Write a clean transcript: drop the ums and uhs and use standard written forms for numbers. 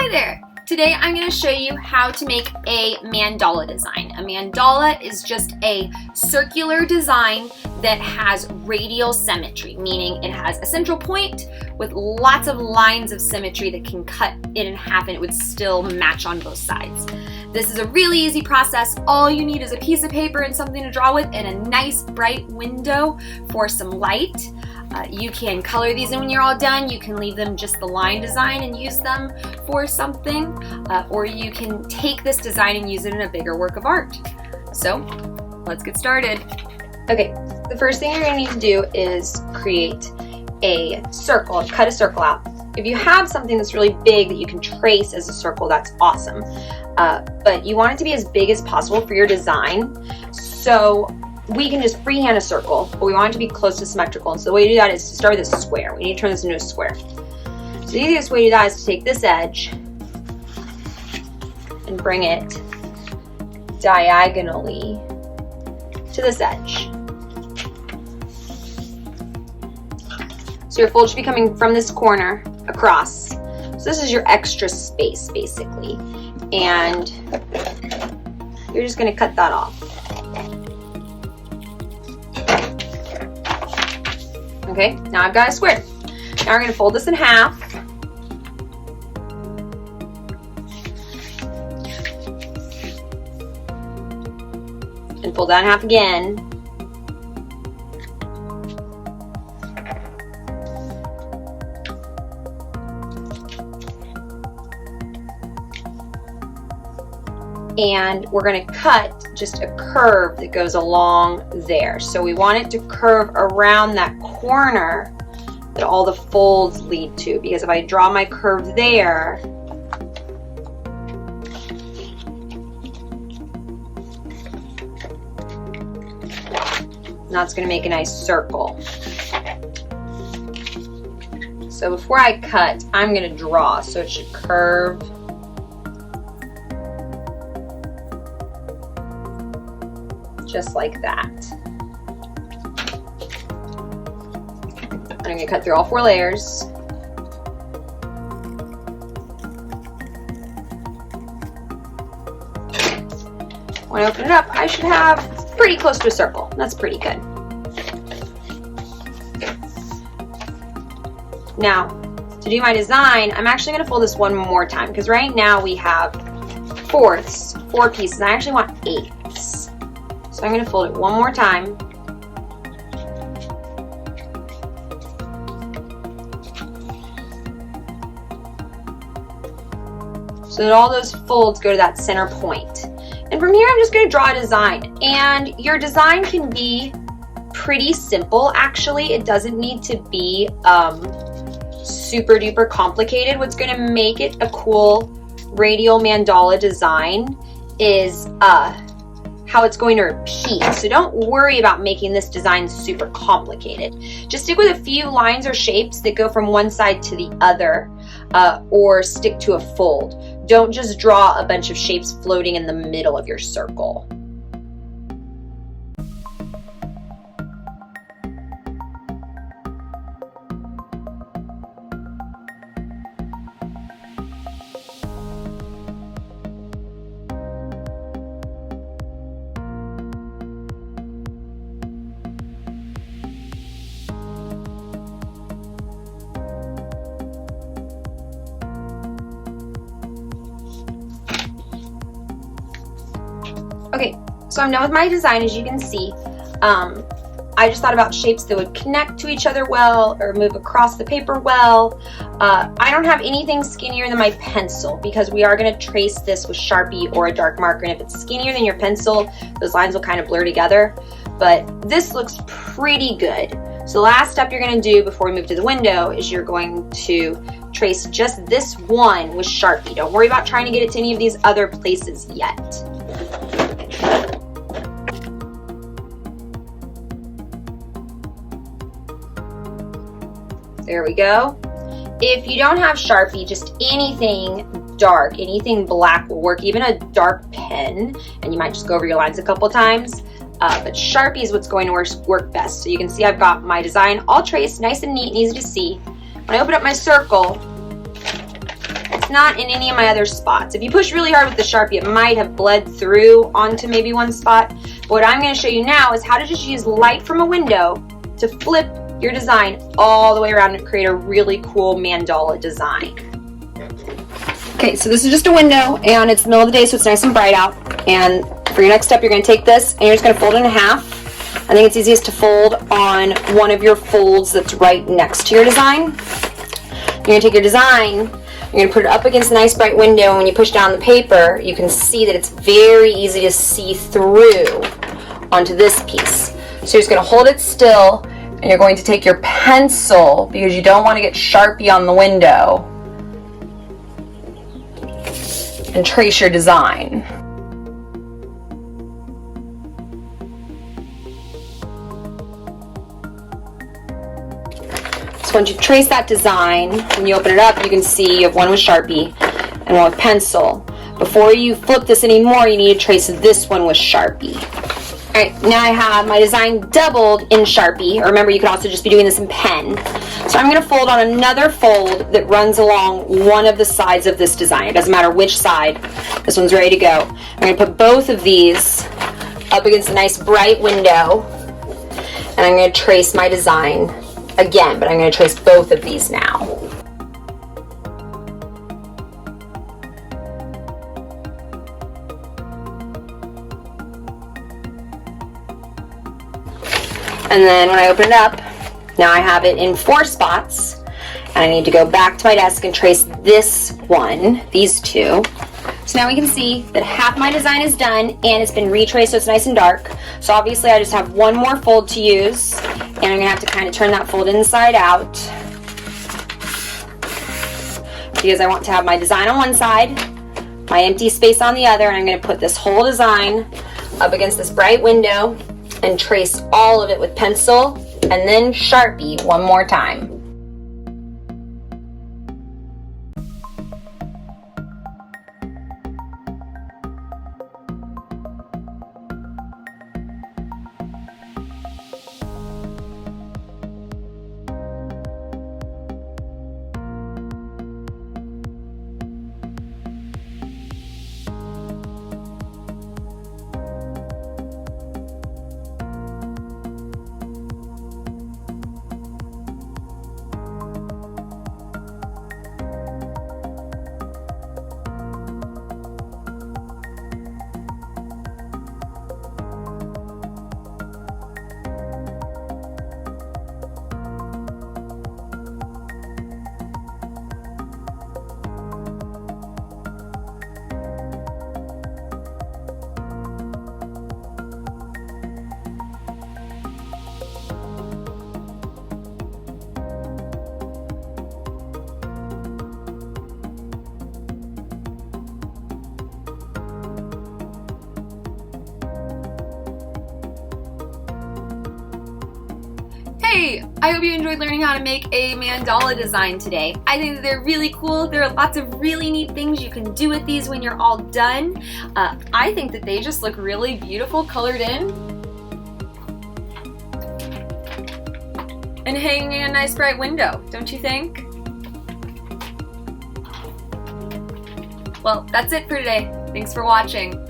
Hi there! Today I'm going to show you how to make a mandala design. A mandala is just a circular design that has radial symmetry, meaning it has a central point with lots of lines of symmetry that can cut it in half and it would still match on both sides. This is a really easy process. All you need is a piece of paper and something to draw with and a nice bright window for some light. You can color these in when you're all done. You can leave them just the line design and use them for something, or you can take this design and use it in a bigger work of art. So let's get started. Okay, the first thing you're going to need to do is create a circle, cut a circle out. If you have something that's really big that you can trace as a circle, that's awesome. But you want it to be as big as possible for your design. So we can just freehand a circle, but we want it to be close to symmetrical. And so the way to do that is to start with a square. We need to turn this into a square. So the easiest way to do that is to take this edge and bring it diagonally to this edge. So your fold should be coming from this corner across. So this is your extra space basically. And you're just going to cut that off. Okay, now I've got a square. Now we're going to fold this in half. And fold that in half again. And we're going to cut just a curve that goes along there. So we want it to curve around that corner that all the folds lead to, because if I draw my curve there, that's going to make a nice circle. So before I cut, I'm going to draw, so it should curve just like that. I'm going to cut through all 4 layers. When I open it up, I should have pretty close to a circle. That's pretty good. Now, to do my design, I'm actually going to fold this one more time because right now we have fourths, 4 pieces. I actually want 8ths. So I'm going to fold it one more time. So that all those folds go to that center point. And from here, I'm just going to draw a design. And your design can be pretty simple, actually. It doesn't need to be super duper complicated. What's going to make it a cool radial mandala design is how it's going to repeat. So don't worry about making this design super complicated. Just stick with a few lines or shapes that go from one side to the other, or stick to a fold. Don't just draw a bunch of shapes floating in the middle of your circle. Okay, so I'm done with my design. As you can see, I just thought about shapes that would connect to each other well or move across the paper well. I don't have anything skinnier than my pencil because we are going to trace this with Sharpie or a dark marker, and if it's skinnier than your pencil, those lines will kind of blur together. But this looks pretty good. So the last step you're going to do before we move to the window is you're going to trace just this one with Sharpie. Don't worry about trying to get it to any of these other places yet. There we go. If you don't have Sharpie, just anything dark, anything black will work, even a dark pen, and you might just go over your lines a couple times. But Sharpie is what's going to work best. So you can see I've got my design all traced, nice and neat and easy to see. When I open up my circle, not in any of my other spots. If you push really hard with the Sharpie, it might have bled through onto maybe one spot. But what I'm going to show you now is how to just use light from a window to flip your design all the way around and create a really cool mandala design. Okay, so this is just a window, and it's the middle of the day, so it's nice and bright out. And for your next step, you're going to take this and you're just going to fold it in half. I think it's easiest to fold on one of your folds that's right next to your design. You're going to take your design, you're going to put it up against a nice bright window, and when you push down the paper, you can see that it's very easy to see through onto this piece. So you're just going to hold it still, and you're going to take your pencil, because you don't want to get Sharpie on the window, and trace your design. So once you've traced that design, when you open it up, you can see you have one with Sharpie and one with pencil. Before you flip this anymore, you need to trace this one with Sharpie. Alright, now I have my design doubled in Sharpie, or remember you could also just be doing this in pen. So I'm going to fold on another fold that runs along one of the sides of this design. It doesn't matter which side. This one's ready to go. I'm going to put both of these up against a nice bright window, and I'm going to trace my design again, but I'm going to trace both of these now. And then when I open it up, now I have it in 4 spots, and I need to go back to my desk and trace this one, these two. So now we can see that half my design is done and it's been retraced, so it's nice and dark. So obviously I just have one more fold to use, and I'm going to have to kind of turn that fold inside out, because I want to have my design on one side, my empty space on the other, and I'm going to put this whole design up against this bright window and trace all of it with pencil and then Sharpie one more time. Hey, I hope you enjoyed learning how to make a mandala design today. I think that they're really cool. There are lots of really neat things you can do with these when you're all done. I think that they just look really beautiful colored in and hanging in a nice bright window, don't you think? Well, that's it for today. Thanks for watching.